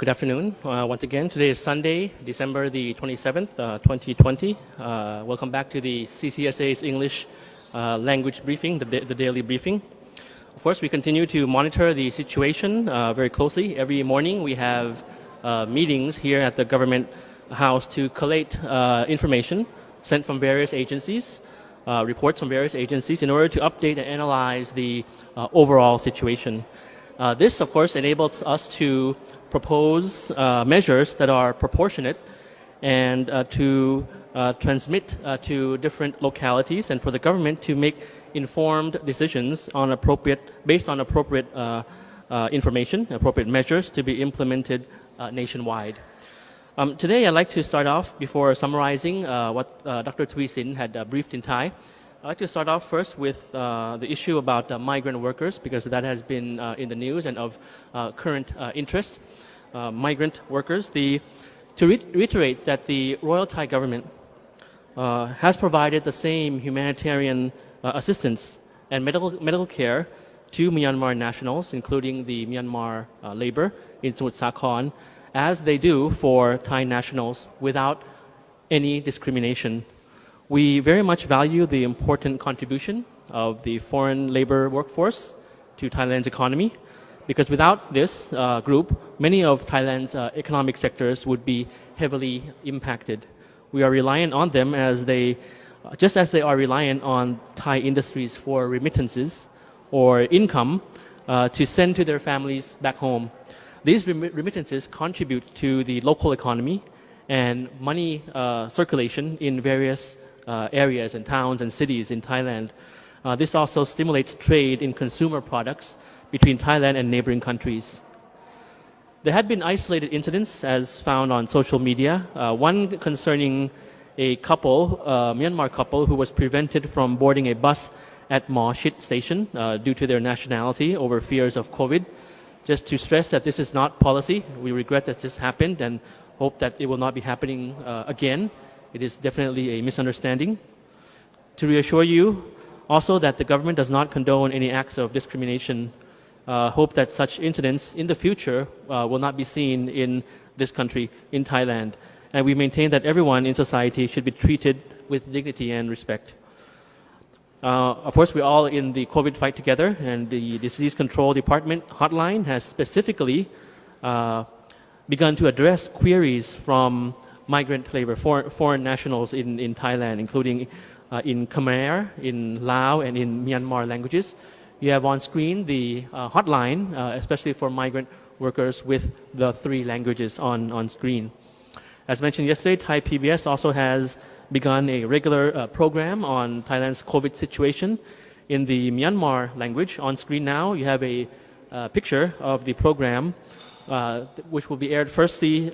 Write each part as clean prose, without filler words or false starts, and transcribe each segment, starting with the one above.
Good afternoon. Once again, today is Sunday, December the 27th, 2020. Welcome back to the CCSA's English language briefing, the daily briefing. Of course, we continue to monitor the situation very closely. Every morning we have meetings here at the government house to collate information sent from various agencies, reports from various agencies in order to update and analyze the overall situation. This, of course, enables us to propose measures that are proportionate and to transmit to different localities and for the government to make informed decisions on based on appropriate information, appropriate measures to be implemented nationwide. Today, I'd like to start off before summarizing what Dr. Tui Sin had briefed in Thai. I'd like to start off first with the issue about migrant workers, because that has been in the news and of current interest. Migrant workers. To reiterate that the Royal Thai government has provided the same humanitarian assistance and medical care to Myanmar nationals, including the Myanmar labor in Samut Sakhon, as they do for Thai nationals without any discrimination. We very much value the important contribution of the foreign labor workforce to Thailand's economy, because without this group, many of Thailand's economic sectors would be heavily impacted. We are reliant on them just as they are reliant on Thai industries for remittances or income to send to their families back home. These remittances contribute to the local economy and money circulation in various areas and towns and cities in Thailand. This also stimulates trade in consumer products between Thailand and neighboring countries. There had been isolated incidents as found on social media, one concerning a couple, Myanmar couple, who was prevented from boarding a bus at Mo Chit station due to their nationality over fears of COVID. Just to stress that this is not policy. We regret that this happened and hope that it will not be happening again. It is definitely a misunderstanding. To reassure you also that the government does not condone any acts of discrimination. Hope that such incidents in the future will not be seen in this country, in Thailand. And we maintain that everyone in society should be treated with dignity and respect. Of course, we're all in the COVID fight together, and the Disease Control Department hotline has specifically begun to address queries from migrant labor, foreign nationals in Thailand, including in Khmer, in Lao, and in Myanmar languages. You have on screen the hotline, especially for migrant workers with the 3 languages on screen. As mentioned yesterday, Thai PBS also has begun a regular program on Thailand's COVID situation in the Myanmar language. On screen now, you have a picture of the program, which will be aired firstly,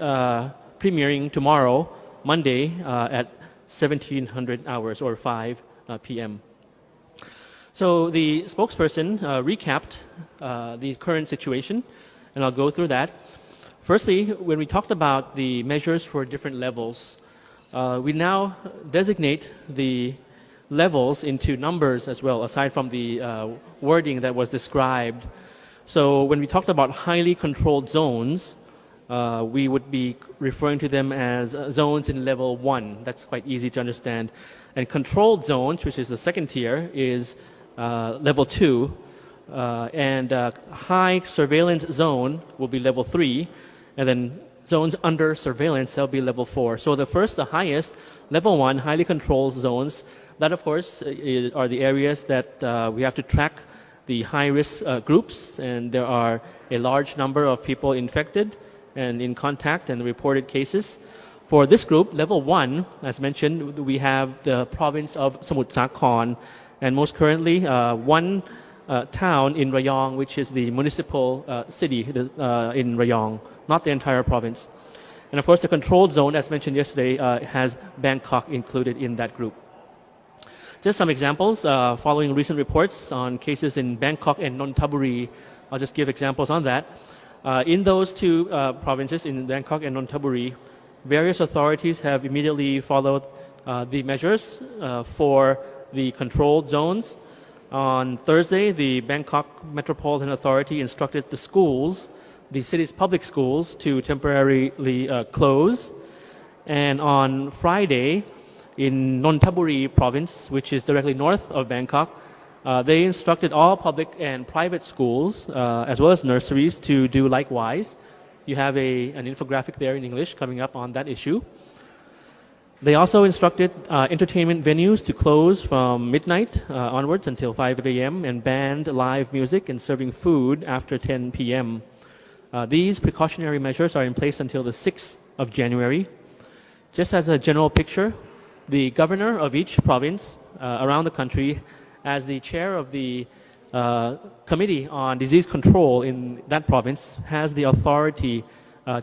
premiering tomorrow, Monday, at 1700 hours or 5 p.m. So the spokesperson recapped the current situation, and I'll go through that. Firstly, when we talked about the measures for different levels, we now designate the levels into numbers as well, aside from the wording that was described. So when we talked about highly controlled zones, we would be referring to them as zones in level 1. That's quite easy to understand. And controlled zones, which is the second tier, is level 2. And high surveillance zone will be level 3. And then zones under surveillance, that'll be level 4. So the highest, level 1, highly controlled zones, that of course are the areas that we have to track the high-risk groups, and there are a large number of people infected and in contact and reported cases. For this group, level 1, as mentioned, we have the province of Samut Sakhon, and most currently one town in Rayong, which is the municipal city in Rayong, not the entire province. And of course, the controlled zone, as mentioned yesterday, has Bangkok included in that group. Just some examples, following recent reports on cases in Bangkok and Nonthaburi. I'll just give examples on that. In those 2 provinces, in Bangkok and Nonthaburi, various authorities have immediately followed the measures for the controlled zones. On Thursday, the Bangkok Metropolitan Authority instructed the schools the city's public schools to temporarily close. And on Friday, in Nonthaburi province, which is directly north of Bangkok, they instructed all public and private schools, as well as nurseries, to do likewise. You have an infographic there in English coming up on that issue. They also instructed entertainment venues to close from midnight onwards until 5 a.m. and banned live music and serving food after 10 p.m. These precautionary measures are in place until the 6th of January. Just as a general picture, the governor of each province around the country, as the chair of the Committee on Disease Control in that province, has the authority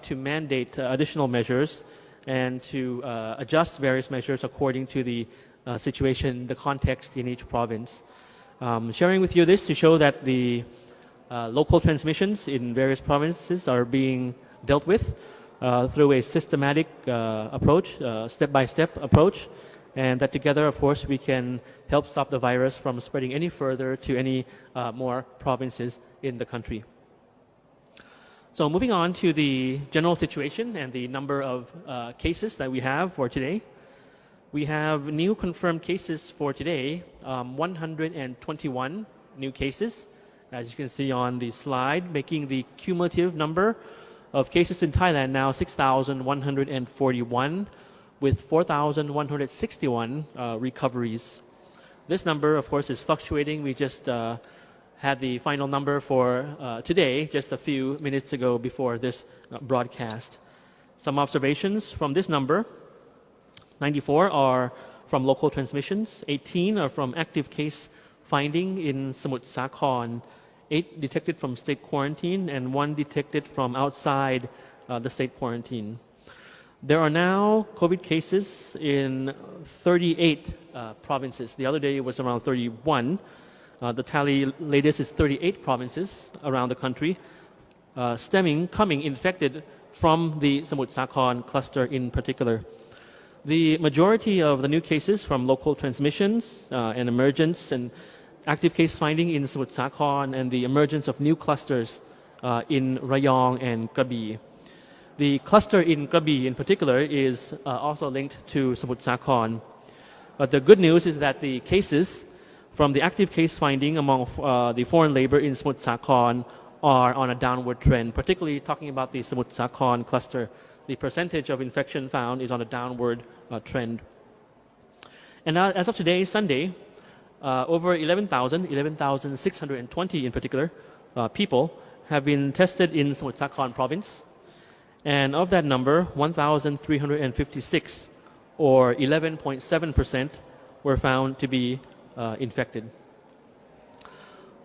to mandate additional measures and to adjust various measures according to the situation, the context in each province. Sharing with you this to show that the local transmissions in various provinces are being dealt with through a systematic approach, step-by-step approach, and that together, of course, we can help stop the virus from spreading any further to any more provinces in the country. So moving on to the general situation and the number of cases that we have for today. We have new confirmed cases for today, 121 new cases, as you can see on the slide, making the cumulative number of cases in Thailand now 6,141, with 4,161 recoveries. This number, of course, is fluctuating. We just had the final number for today, just a few minutes ago before this broadcast. Some observations from this number: 94 are from local transmissions, 18 are from active case finding in Samut Sakhon, 8 detected from state quarantine, and 1 detected from outside the state quarantine. There are now COVID cases in 38 provinces. The other day it was around 31. The tally latest is 38 provinces around the country, coming infected from the Samut Sakhon cluster in particular. The majority of the new cases from local transmissions and emergence and active case finding in Samut Sakhon, and the emergence of new clusters in Rayong and Krabi. The cluster in Krabi in particular is also linked to Samut Sakhon. But the good news is that the cases from the active case finding among the foreign labor in Samut Sakhon are on a downward trend, particularly talking about the Samut Sakhon cluster. The percentage of infection found is on a downward trend. And as of today, Sunday, over 11,620 in particular, people have been tested in Samut Sakhon province. And of that number, 1,356, or 11.7%, were found to be infected.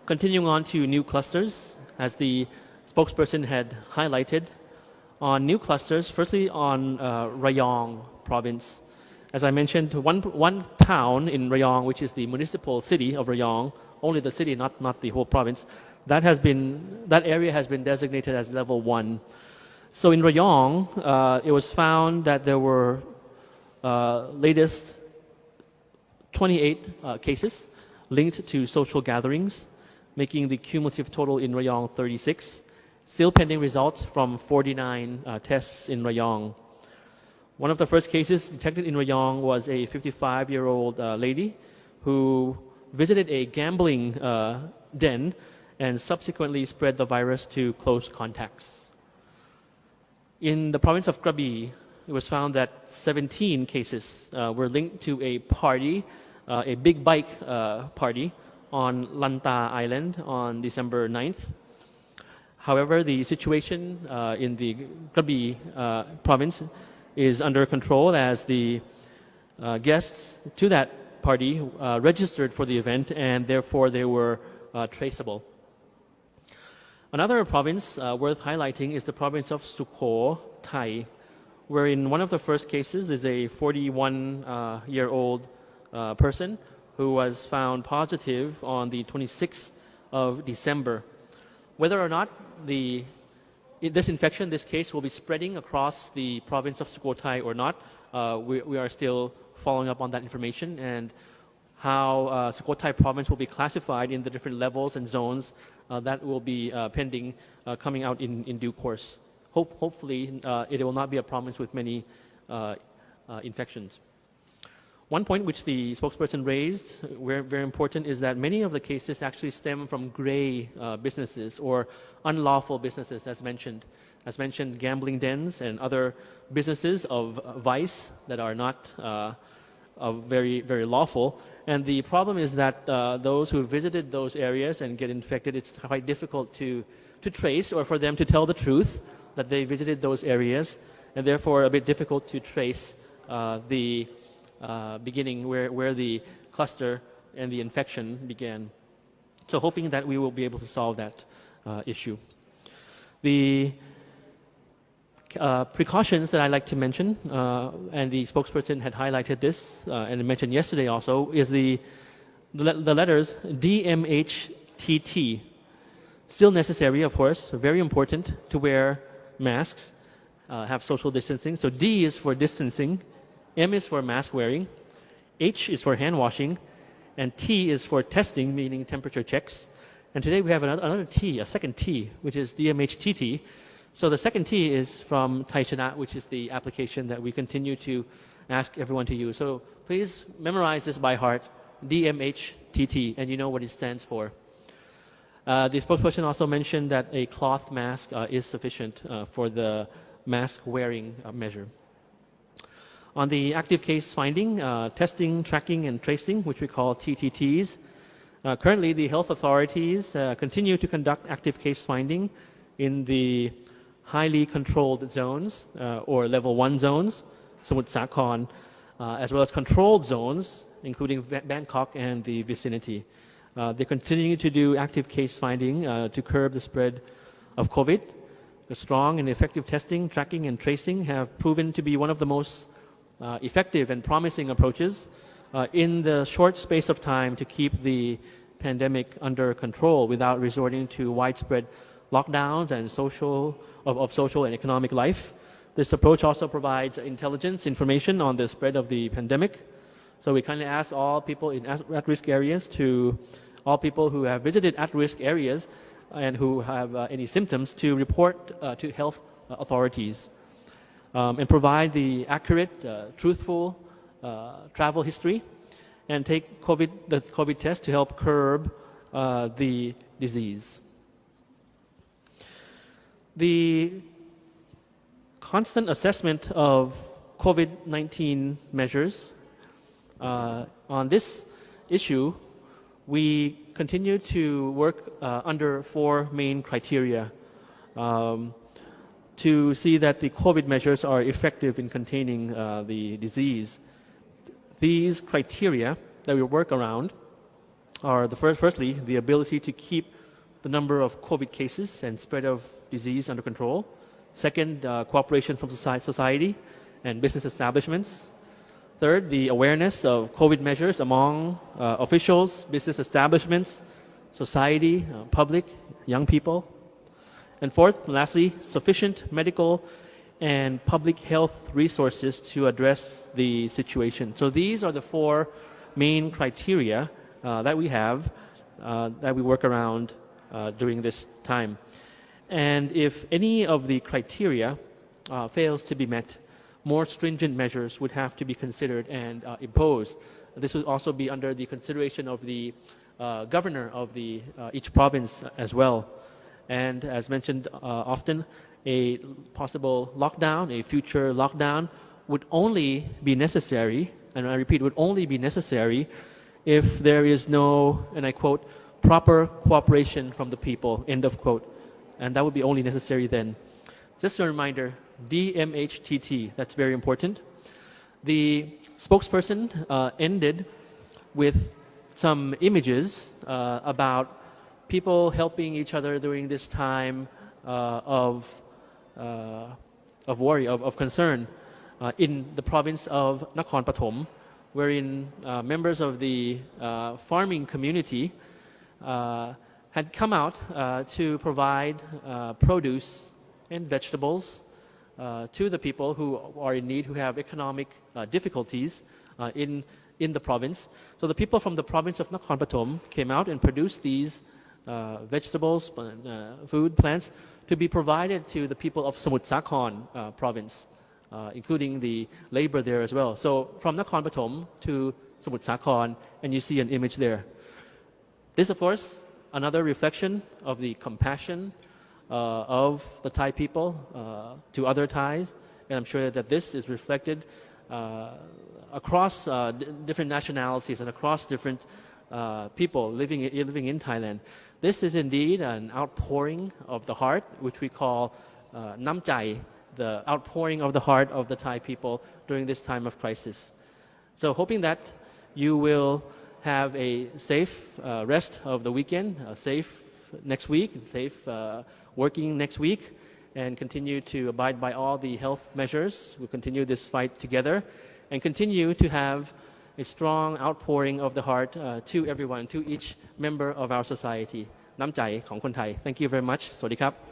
Continuing on to new clusters, as the spokesperson had highlighted, on new clusters, firstly on Rayong province. As I mentioned, one town in Rayong, which is the municipal city of Rayong, only the city, not the whole province, that area has been designated as level 1. So in Rayong, it was found that there were latest 28 cases linked to social gatherings, making the cumulative total in Rayong 36. Still pending results from 49 tests in Rayong. One of the first cases detected in Rayong was a 55-year-old lady who visited a gambling den and subsequently spread the virus to close contacts. In the province of Krabi, it was found that 17 cases were linked to a party, a big bike party on Lanta Island on December 9th. However, the situation in the Krabi province is under control, as the guests to that party registered for the event, and therefore they were traceable. Another province worth highlighting is the province of Sukho Thai, where in one of the first cases is a 41-year-old person who was found positive on the 26th of December. Whether or not this infection, this case, will be spreading across the province of Sukhothai or not, we are still following up on that information. And how Sukhothai province will be classified in the different levels and zones. That will be pending, coming out in due course. Hopefully, it will not be a province with many infections. One point which the spokesperson raised, very important, is that many of the cases actually stem from gray businesses or unlawful businesses, as mentioned. As mentioned, gambling dens and other businesses of vice that are not very, very lawful. And the problem is that those who visited those areas and get infected, it's quite difficult to trace, or for them to tell the truth that they visited those areas, and therefore a bit difficult to trace the beginning where the cluster and the infection began. So hoping that we will be able to solve that issue. The precautions that I'd like to mention, and the spokesperson had highlighted this and mentioned yesterday also, is the letters DMHTT. Still necessary, of course, very important to wear masks, have social distancing. So D is for distancing, M is for mask wearing, H is for hand washing, and T is for testing, meaning temperature checks. And today we have another T, a second T, which is DMHTT. So the second T is from Thai Chana, which is the application that we continue to ask everyone to use. So please memorize this by heart, DMHTT, and you know what it stands for. The spokesperson also mentioned that a cloth mask is sufficient for the mask wearing measure. On the active case finding, testing, tracking, and tracing, which we call TTTs, currently the health authorities continue to conduct active case finding in the highly controlled zones or level 1 zones, Samut Sakhon, as well as controlled zones, including Bangkok and the vicinity. They continue to do active case finding to curb the spread of COVID. The strong and effective testing, tracking, and tracing have proven to be one of the most effective and promising approaches in the short space of time to keep the pandemic under control without resorting to widespread lockdowns and social and economic life. This approach also provides intelligence, information on the spread of the pandemic. So we kindly ask all people in at-risk areas all people who have visited at-risk areas and who have any symptoms to report to health authorities and provide the accurate, truthful travel history and take the COVID test to help curb the disease. The constant assessment of COVID-19 measures on this issue, we continue to work under 4 main criteria to see that the COVID measures are effective in containing the disease. These criteria that we work around are firstly, the ability to keep the number of COVID cases and spread of disease under control. Second, cooperation from society and business establishments. Third, the awareness of COVID measures among officials, business establishments, society, public, young people. And fourth, lastly, sufficient medical and public health resources to address the situation. So these are the 4 main criteria that we have, that we work around during this time. And if any of the criteria fails to be met, more stringent measures would have to be considered and imposed. This would also be under the consideration of the governor of each province as well. And as mentioned often, a possible lockdown, a future lockdown would only be necessary, and I repeat, would only be necessary if there is no, and I quote, proper cooperation from the people, end of quote. And that would be only necessary then. Just a reminder, DMHTT, that's very important. The spokesperson ended with some images about people helping each other during this time of worry, of concern in the province of Nakhon Pathom, wherein members of the farming community had come out to provide produce and vegetables to the people who are in need, who have economic difficulties in in the province. So the people from the province of Nakhon Pathom came out and produced these vegetables, food, plants to be provided to the people of Samut Sakhon province, including the labor there as well. So from Nakhon Pathom to Samut Sakhon, and you see an image there. This, of course, another reflection of the compassion of the Thai people to other Thais, and I'm sure that this is reflected across different nationalities and across different people living in Thailand. This is indeed an outpouring of the heart, which we call Nam Chai, the outpouring of the heart of the Thai people during this time of crisis. So hoping that you will have a safe rest of the weekend, safe next week, safe working next week, and continue to abide by all the health measures. We'll continue this fight together and continue to have a strong outpouring of the heart to everyone, to each member of our society. น้ำใจของคนไทย Thank you very much. สวัสดีครับ